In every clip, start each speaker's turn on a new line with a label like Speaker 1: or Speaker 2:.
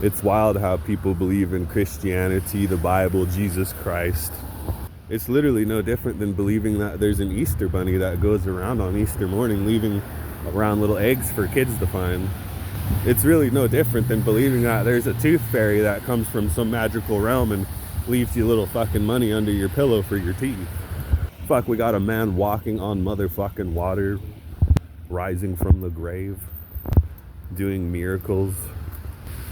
Speaker 1: It's wild how people believe in Christianity, the Bible, Jesus Christ. It's literally no different than believing that there's an Easter bunny that goes around on Easter morning leaving around little eggs for kids to find. It's really no different than believing that there's a tooth fairy that comes from some magical realm and leaves you little fucking money under your pillow for your teeth. Fuck, we got a man walking on motherfucking water, rising from the grave, doing miracles,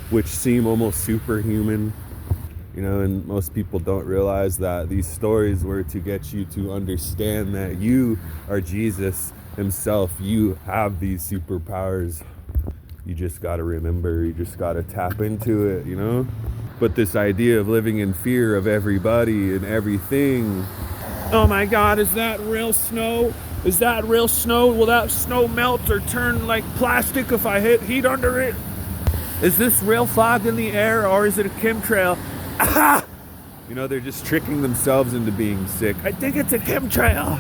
Speaker 1: which seem almost superhuman. You know, and most people don't realize that these stories were to get you to understand that you are Jesus himself. You have these superpowers. You just gotta remember, you just gotta tap into it, you know? But this idea of living in fear of everybody and everything. Oh my God, is that real snow? Is that real snow? Will that snow melt or turn like plastic if I hit heat under it? Is this real fog in the air or is it a chemtrail? Ah! You know, they're just tricking themselves into being sick. I think it's a chemtrail.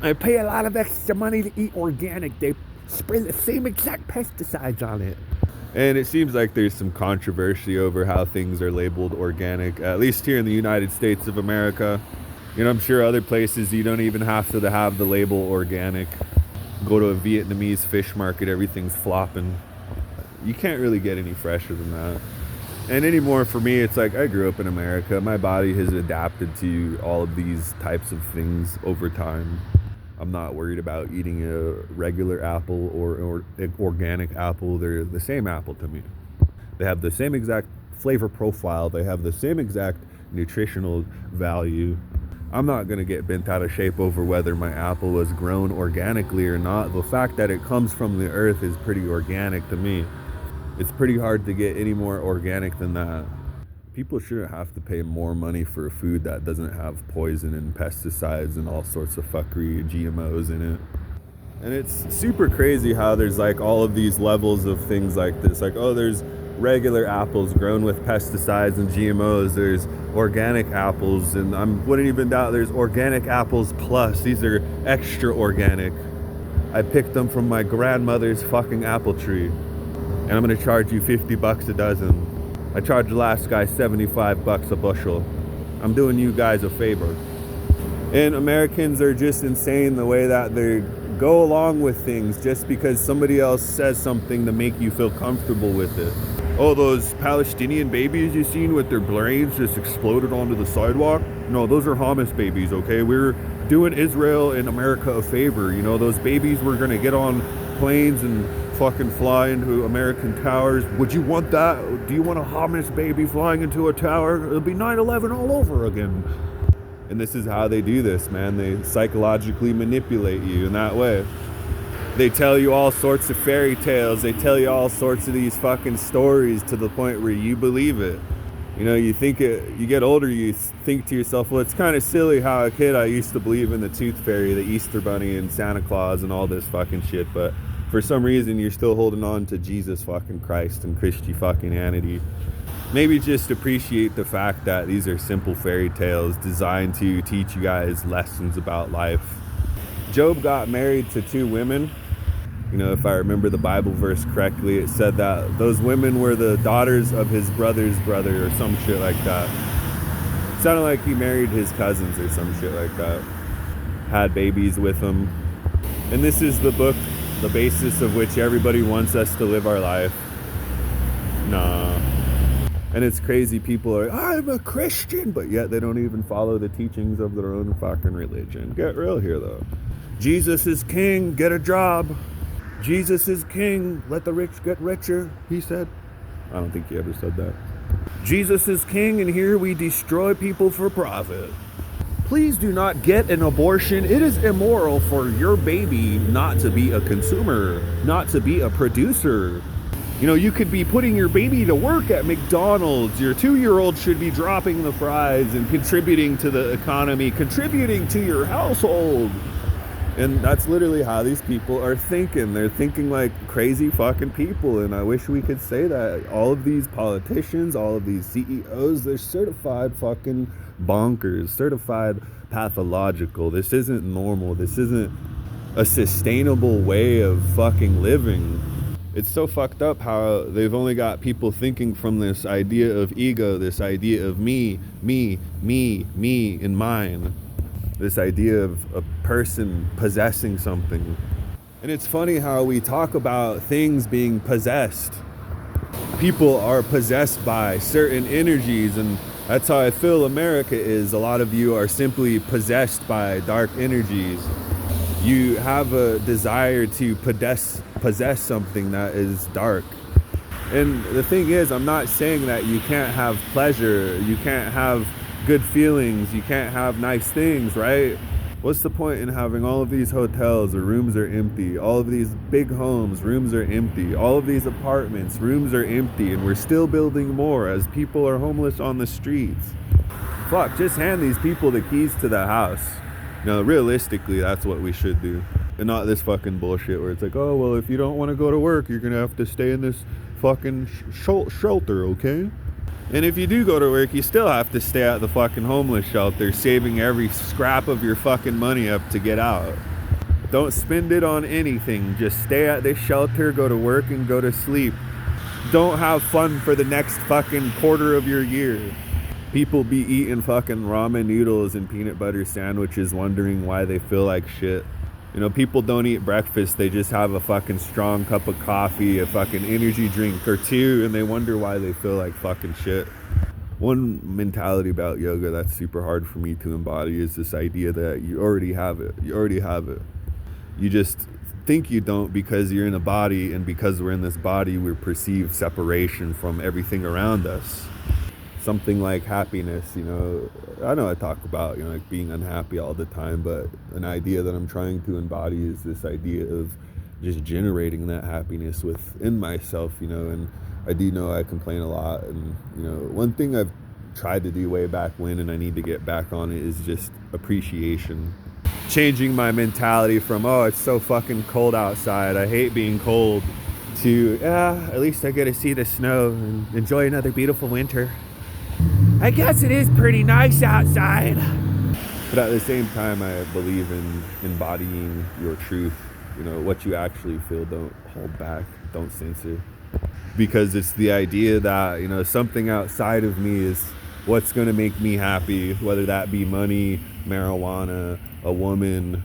Speaker 1: I pay a lot of extra money to eat organic. They spray the same exact pesticides on it. And it seems like there's some controversy over how things are labeled organic, at least here in the United States of America. You know, I'm sure other places you don't even have to have the label organic. Go to a Vietnamese fish market, everything's flopping. You can't really get any fresher than that. And anymore, for me, it's like I grew up in America. My body has adapted to all of these types of things over time. I'm not worried about eating a regular apple or organic apple. They're the same apple to me. They have the same exact flavor profile. They have the same exact nutritional value. I'm not going to get bent out of shape over whether my apple was grown organically or not. The fact that it comes from the earth is pretty organic to me. It's pretty hard to get any more organic than that. People shouldn't have to pay more money for a food that doesn't have poison and pesticides and all sorts of fuckery, GMOs in it. And it's super crazy how there's like all of these levels of things like this. Like, oh, there's regular apples grown with pesticides and GMOs. There's organic apples, and I wouldn't even doubt there's organic apples plus. These are extra organic. I picked them from my grandmother's fucking apple tree. And I'm gonna charge you $50 a dozen. I charged the last guy $75 a bushel. I'm doing you guys a favor. And Americans are just insane the way that they go along with things just because somebody else says something to make you feel comfortable with it. Oh, those Palestinian babies you seen with their brains just exploded onto the sidewalk? No, those are Hamas babies, okay? We're doing Israel and America a favor. You know, those babies were gonna get on planes and fucking fly into American towers. Would you want that? Do you want a Hamas baby flying into a tower? It'll be 9/11 all over again. And this is how they do this, man. They psychologically manipulate you in that way. They tell you all sorts of fairy tales. They tell you all sorts of these fucking stories to the point where you believe it. You know, you get older, you think to yourself, well, it's kind of silly how a kid I used to believe in the Tooth Fairy, the Easter Bunny, and Santa Claus and all this fucking shit, but for some reason you're still holding on to Jesus fucking Christ and Christianity. Maybe just appreciate the fact that these are simple fairy tales designed to teach you guys lessons about life. Job got married to 2 women. You know, if I remember the Bible verse correctly, it said that those women were the daughters of his brother's brother or some shit like that. It sounded like he married his cousins or some shit like that. Had babies with them. And this is the book, the basis of which everybody wants us to live our life. Nah. And it's crazy, people are, I'm a Christian, but yet they don't even follow the teachings of their own fucking religion. Get real here, though. Jesus is king, get a job. Jesus is king, let the rich get richer, he said. I don't think he ever said that. Jesus is king, and here we destroy people for profit. Please do not get an abortion. It is immoral for your baby not to be a consumer, not to be a producer. You know, you could be putting your baby to work at McDonald's. Your 2-year-old should be dropping the fries and contributing to the economy, contributing to your household. And that's literally how these people are thinking. They're thinking like crazy fucking people. And I wish we could say that. All of these politicians, all of these CEOs, they're certified fucking bonkers, certified pathological. This isn't normal. This isn't a sustainable way of fucking living. It's so fucked up how they've only got people thinking from this idea of ego, this idea of me, and mine. This idea of a person possessing something. And it's funny how we talk about things being possessed. People are possessed by certain energies, and that's how I feel America is. A lot of you are simply possessed by dark energies. You have a desire to possess something that is dark. And the thing is, I'm not saying that you can't have pleasure, you can't have good feelings, you can't have nice things, right? What's the point in having all of these hotels where rooms are empty, all of these big homes, rooms are empty, all of these apartments, rooms are empty, and we're still building more as people are homeless on the streets? Fuck, just hand these people the keys to the house. No, realistically, that's what we should do. And not this fucking bullshit where it's like, oh, well, if you don't want to go to work, you're going to have to stay in this fucking shelter, okay? And if you do go to work, you still have to stay at the fucking homeless shelter, saving every scrap of your fucking money up to get out. Don't spend it on anything. Just stay at this shelter, go to work, and go to sleep. Don't have fun for the next fucking quarter of your year. People be eating fucking ramen noodles and peanut butter sandwiches, wondering why they feel like shit. You know, people don't eat breakfast, they just have a fucking strong cup of coffee, a fucking energy drink or two, and they wonder why they feel like fucking shit. One mentality about yoga that's super hard for me to embody is this idea that you already have it. You already have it. You just think you don't because you're in a body, and because we're in this body, we perceive separation from everything around us. Something like happiness, you know, I know I talk about, you know, like being unhappy all the time, but an idea that I'm trying to embody is this idea of just generating that happiness within myself, you know. And I do know I complain a lot, and, you know, one thing I've tried to do way back when, and I need to get back on it, is just appreciation. Changing my mentality from, oh, it's so fucking cold outside, I hate being cold, to, yeah, at least I get to see the snow and enjoy another beautiful winter. I guess it is pretty nice outside. But at the same time, I believe in embodying your truth. You know, what you actually feel, don't hold back, don't censor. Because it's the idea that, you know, something outside of me is what's going to make me happy, whether that be money, marijuana, a woman,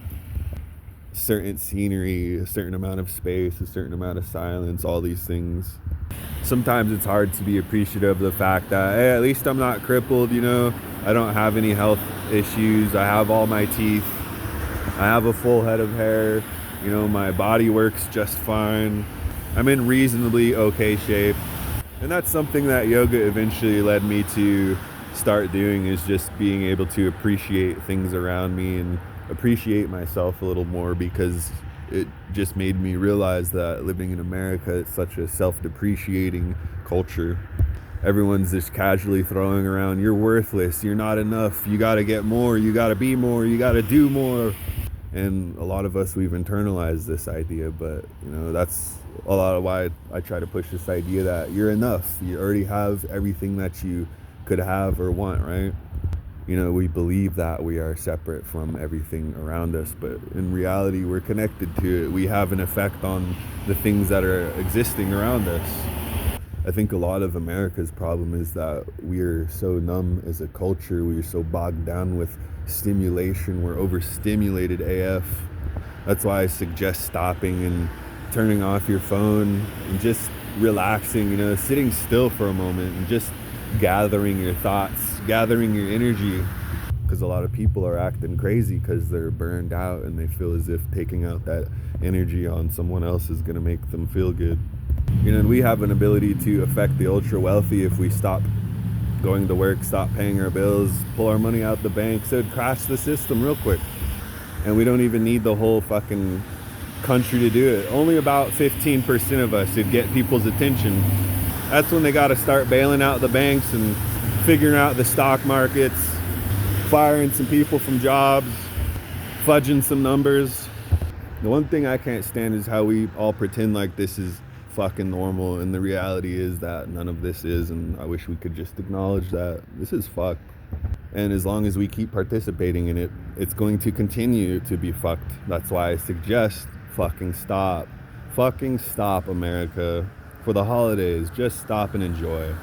Speaker 1: certain scenery, a certain amount of space, a certain amount of silence, all these things. Sometimes it's hard to be appreciative of the fact that, hey, at least I'm not crippled, you know, I don't have any health issues, I have all my teeth, I have a full head of hair, you know, my body works just fine, I'm in reasonably okay shape. And that's something that yoga eventually led me to start doing, is just being able to appreciate things around me and appreciate myself a little more, because it just made me realize that living in America, it's such a self-depreciating culture. Everyone's just casually throwing around, you're worthless, you're not enough, you gotta get more, you gotta be more, you gotta do more. And a lot of us, we've internalized this idea, but, you know, that's a lot of why I try to push this idea that you're enough. You already have everything that you could have or want, right? You know, we believe that we are separate from everything around us, but in reality, we're connected to it. We have an effect on the things that are existing around us. I think a lot of America's problem is that we're so numb as a culture. We're so bogged down with stimulation. We're overstimulated AF. That's why I suggest stopping and turning off your phone and just relaxing, you know, sitting still for a moment and just gathering your thoughts, gathering your energy. Because a lot of people are acting crazy because they're burned out and they feel as if taking out that energy on someone else is going to make them feel good. You know, and we have an ability to affect the ultra wealthy if we stop going to work, stop paying our bills, pull our money out the bank. So it'd crash the system real quick. And we don't even need the whole fucking country to do it. Only about 15% of us would get people's attention. That's when they got to start bailing out the banks and figuring out the stock markets, firing some people from jobs, fudging some numbers. The one thing I can't stand is how we all pretend like this is fucking normal, and the reality is that none of this is, and I wish we could just acknowledge that this is fucked. And as long as we keep participating in it, it's going to continue to be fucked. That's why I suggest fucking stop. Fucking stop, America. For the holidays, just stop and enjoy.